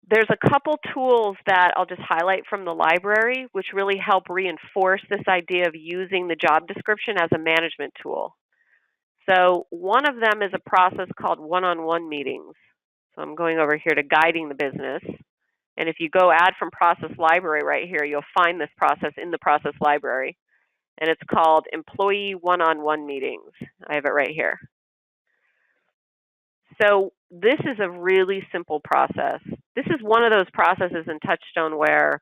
There's a couple tools that I'll just highlight from the library, which really help reinforce this idea of using the job description as a management tool. So one of them is a process called one-on-one meetings. So I'm going over here to guiding the business. And if you go add from process library right here, you'll find this process in the process library. And it's called employee one-on-one meetings. I have it right here. So this is a really simple process. This is one of those processes in TouchStone where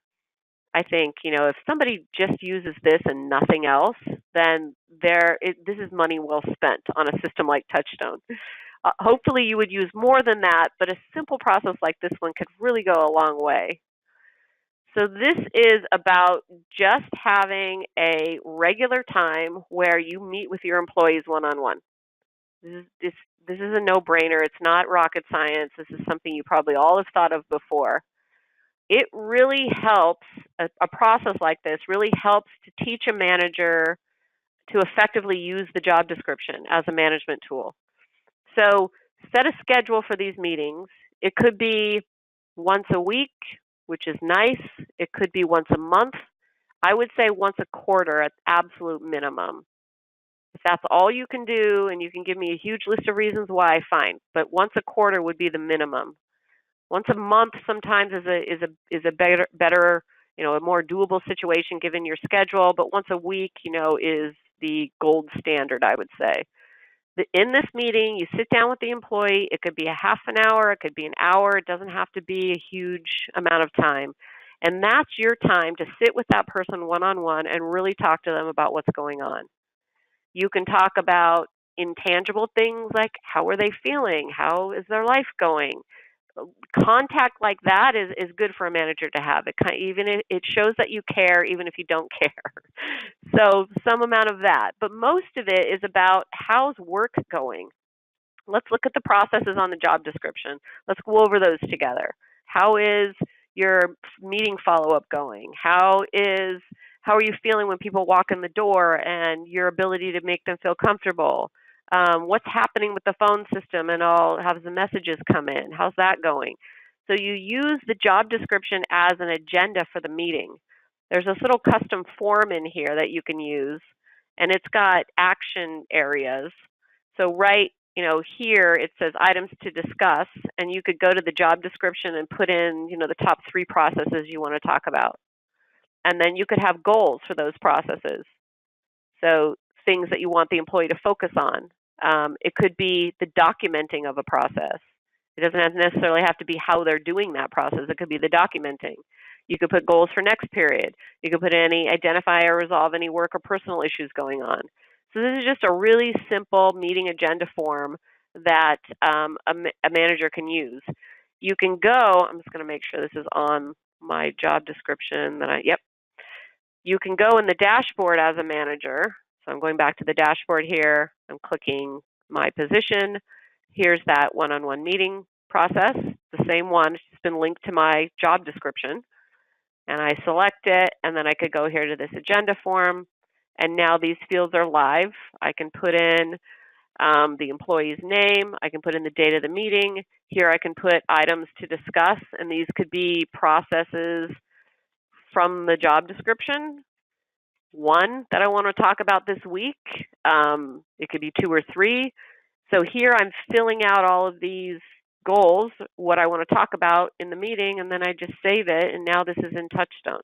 I think, if somebody just uses this and nothing else, then this is money well spent on a system like TouchStone. Hopefully you would use more than that, but a simple process like this one could really go a long way. So this is about just having a regular time where you meet with your employees one-on-one. This is a no-brainer. It's not rocket science. This is something you probably all have thought of before. It really helps, a process like this really helps to teach a manager to effectively use the job description as a management tool. So set a schedule for these meetings. It could be once a week, which is nice. It could be once a month. I would say once a quarter at absolute minimum. If that's all you can do and you can give me a huge list of reasons why, fine. But once a quarter would be the minimum. Once a month sometimes is a better, a more doable situation given your schedule, but once a week, is the gold standard, I would say. In this meeting, you sit down with the employee. It could be a half an hour, it could be an hour. It doesn't have to be a huge amount of time. And that's your time to sit with that person one-on-one and really talk to them about what's going on. You can talk about intangible things like how are they feeling? How is their life going? Contact like that is good for a manager to have. It shows that you care, even if you don't care. So some amount of that. But most of it is about how's work going. Let's look at the processes on the job description. Let's go over those together. How is your meeting follow-up going? How are you feeling when people walk in the door and your ability to make them feel comfortable? What's happening with the phone system and how the messages come in? How's that going? So you use the job description as an agenda for the meeting. There's this little custom form in here that you can use, and it's got action areas. So here it says items to discuss, and you could go to the job description and put in, the top 3 processes you want to talk about. And then you could have goals for those processes. So things that you want the employee to focus on. It could be the documenting of a process. It doesn't necessarily have to be how they're doing that process. It could be the documenting. You could put goals for next period. You could put identify or resolve any work or personal issues going on. So this is just a really simple meeting agenda form that a manager can use. You can go, I'm just going to make sure this is on my job description. Yep. You can go in the dashboard as a manager. So I'm going back to the dashboard here. I'm clicking my position. Here's that one-on-one meeting process, the same one. It's just been linked to my job description. And I select it, and then I could go here to this agenda form. And now these fields are live. I can put in the employee's name. I can put in the date of the meeting. Here I can put items to discuss, and these could be processes from the job description. One that I want to talk about this week. It could be 2 or 3. So here I'm filling out all of these goals, what I want to talk about in the meeting, and then I just save it, and now this is in TouchStone.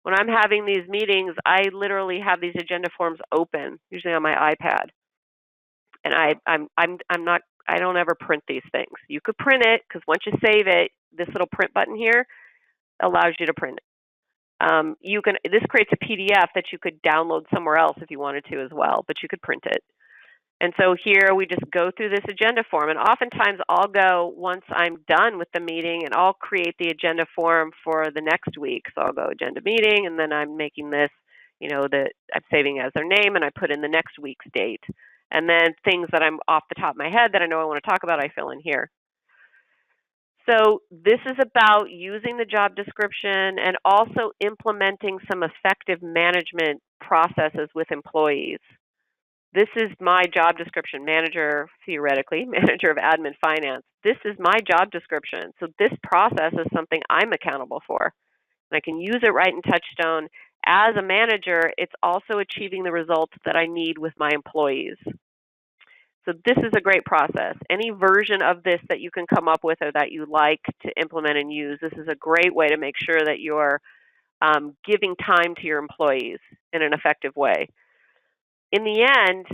When I'm having these meetings, I literally have these agenda forms open, usually on my iPad. And I don't ever print these things. You could print it, because once you save it, this little print button here allows you to print it. This creates a PDF that you could download somewhere else if you wanted to as well, but you could print it. And so here we just go through this agenda form, and oftentimes I'll go, once I'm done with the meeting, and I'll create the agenda form for the next week. So I'll go agenda meeting, and then I'm making this, that I'm saving as their name, and I put in the next week's date. And then things that I'm off the top of my head that I know I want to talk about, I fill in here. So this is about using the job description and also implementing some effective management processes with employees. This is my job description, manager, theoretically, manager of admin finance. This is my job description. So this process is something I'm accountable for. And I can use it right in TouchStone. As a manager, it's also achieving the results that I need with my employees. So this is a great process. Any version of this that you can come up with or that you like to implement and use, this is a great way to make sure that you're giving time to your employees in an effective way. In the end,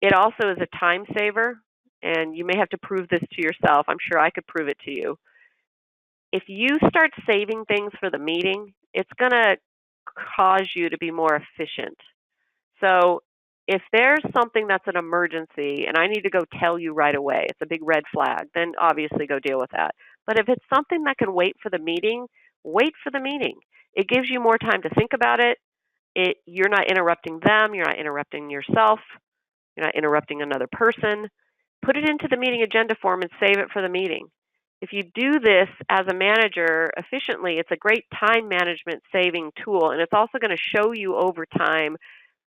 it also is a time saver, and you may have to prove this to yourself. I'm sure I could prove it to you. If you start saving things for the meeting, it's going to cause you to be more efficient. So if there's something that's an emergency and I need to go tell you right away, it's a big red flag, then obviously go deal with that. But if it's something that can wait for the meeting, wait for the meeting. It gives you more time to think about it. You're not interrupting them. You're not interrupting yourself. You're not interrupting another person. Put it into the meeting agenda form and save it for the meeting. If you do this as a manager efficiently, it's a great time management saving tool, and it's also going to show you over time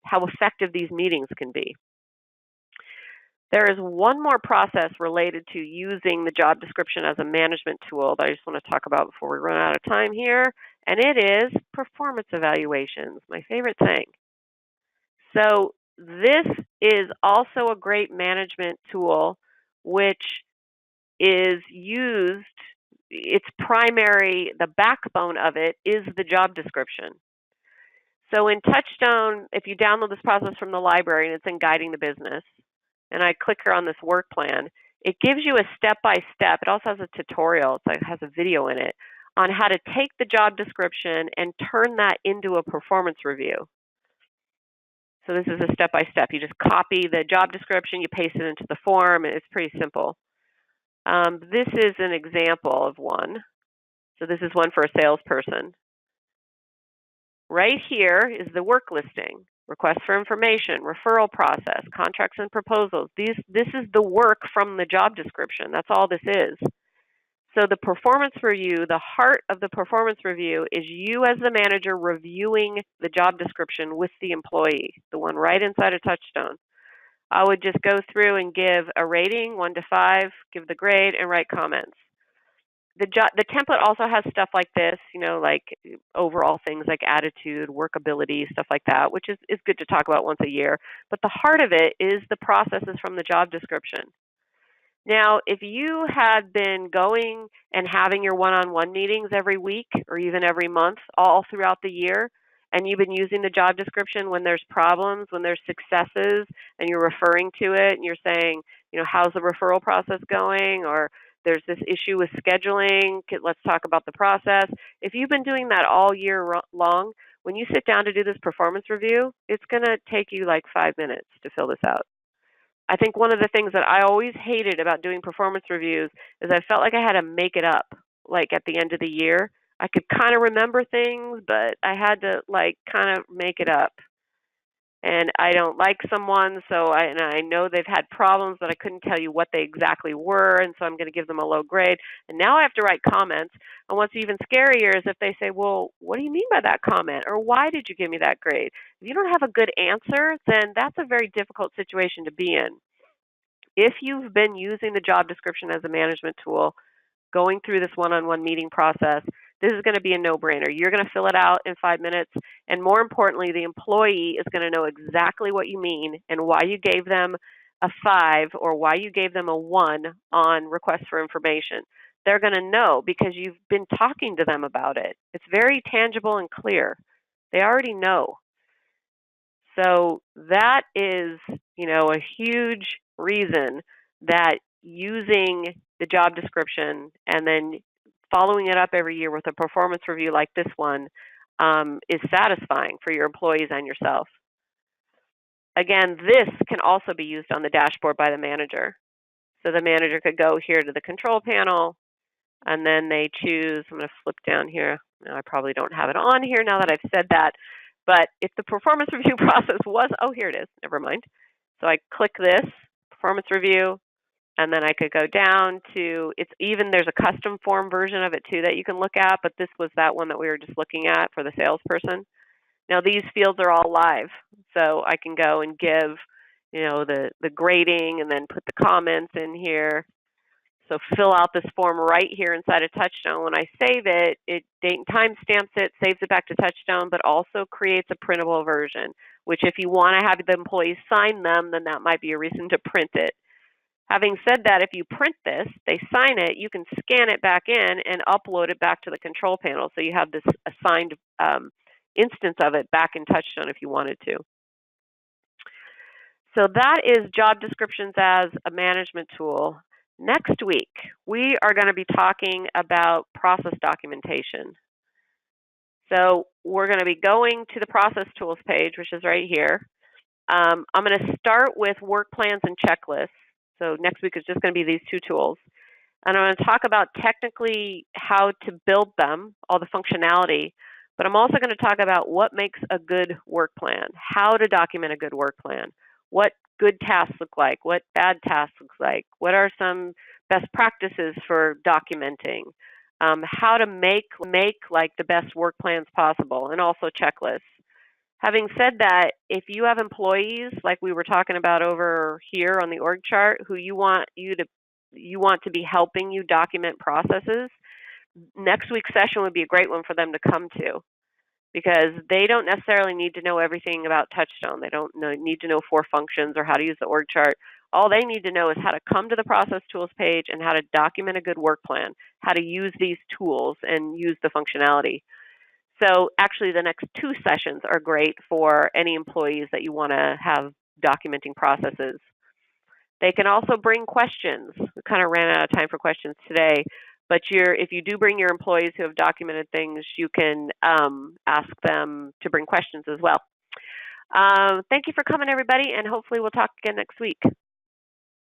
how effective these meetings can be. There is one more process related to using the job description as a management tool that I just want to talk about before we run out of time here, and it is performance evaluations, my favorite thing. So this is also a great management tool which is used, its primary, the backbone of it is the job description. So in TouchStone, if you download this process from the library and it's in Guiding the Business, and I click here on this work plan, it gives you a step-by-step. It also has a tutorial. It has a video in it on how to take the job description and turn that into a performance review. So this is a step-by-step. You just copy the job description, you paste it into the form, and it's pretty simple. This is an example of one. So this is one for a salesperson. Right here is the work listing, request for information, referral process, contracts and proposals. This is the work from the job description. That's all this is. So the performance review, the heart of the performance review is you as the manager reviewing the job description with the employee, the one right inside of TouchStone. I would just go through and give a rating, 1 to 5, give the grade, and write comments. The template also has stuff like this, like overall things like attitude, workability, stuff like that, which is good to talk about once a year. But the heart of it is the processes from the job description. Now, if you had been going and having your one-on-one meetings every week or even every month all throughout the year, and you've been using the job description when there's problems, when there's successes, and you're referring to it and you're saying, how's the referral process going? Or there's this issue with scheduling, let's talk about the process. If you've been doing that all year long, when you sit down to do this performance review, it's going to take you like 5 minutes to fill this out. I think one of the things that I always hated about doing performance reviews is I felt like I had to make it up, like at the end of the year. I could kind of remember things, but I had to kind of make it up. And I don't like someone, so I know they've had problems, but I couldn't tell you what they exactly were, and so I'm going to give them a low grade. And now I have to write comments. And what's even scarier is if they say, well, what do you mean by that comment? Or why did you give me that grade? If you don't have a good answer, then that's a very difficult situation to be in. If you've been using the job description as a management tool, going through this one-on-one meeting process, this is going to be a no-brainer. You're going to fill it out in 5 minutes, and more importantly, the employee is going to know exactly what you mean and why you gave them a 5 or why you gave them a 1 on request for information. They're going to know because you've been talking to them about it. It's very tangible and clear. They already know. So that is, a huge reason that using the job description and then following it up every year with a performance review like this one is satisfying for your employees and yourself. Again, this can also be used on the dashboard by the manager. So the manager could go here to the control panel, and then they choose, I'm going to flip down here. Now, I probably don't have it on here now that I've said that. But if the performance review process was, here it is, never mind. So I click this, performance review, and then I could go down to, there's a custom form version of it too that you can look at, but this was that one that we were just looking at for the salesperson. Now these fields are all live, so I can go and give, the grading, and then put the comments in here. So fill out this form right here inside of TouchStone. When I save it, it date and time stamps it, saves it back to TouchStone, but also creates a printable version, which if you want to have the employees sign them, then that might be a reason to print it. Having said that, if you print this, they sign it, you can scan it back in and upload it back to the control panel. So you have this assigned instance of it back in TouchStone if you wanted to. So that is job descriptions as a management tool. Next week, we are going to be talking about process documentation. So we're going to be going to the process tools page, which is right here. I'm going to start with work plans and checklists. So next week is just going to be these two tools. And I'm going to talk about technically how to build them, all the functionality, but I'm also going to talk about what makes a good work plan, how to document a good work plan, what good tasks look like, what bad tasks look like, what are some best practices for documenting, how to make like the best work plans possible, and also checklists. Having said that, if you have employees like we were talking about over here on the org chart who you want to be helping you document processes, next week's session would be a great one for them to come to, because they don't necessarily need to know everything about TouchStone. They don't need to know 4 functions or how to use the org chart. All they need to know is how to come to the process tools page and how to document a good work plan, how to use these tools and use the functionality. So actually the next 2 sessions are great for any employees that you want to have documenting processes. They can also bring questions. We kind of ran out of time for questions today, but if you do bring your employees who have documented things, you can ask them to bring questions as well. Thank you for coming, everybody, and hopefully we'll talk again next week.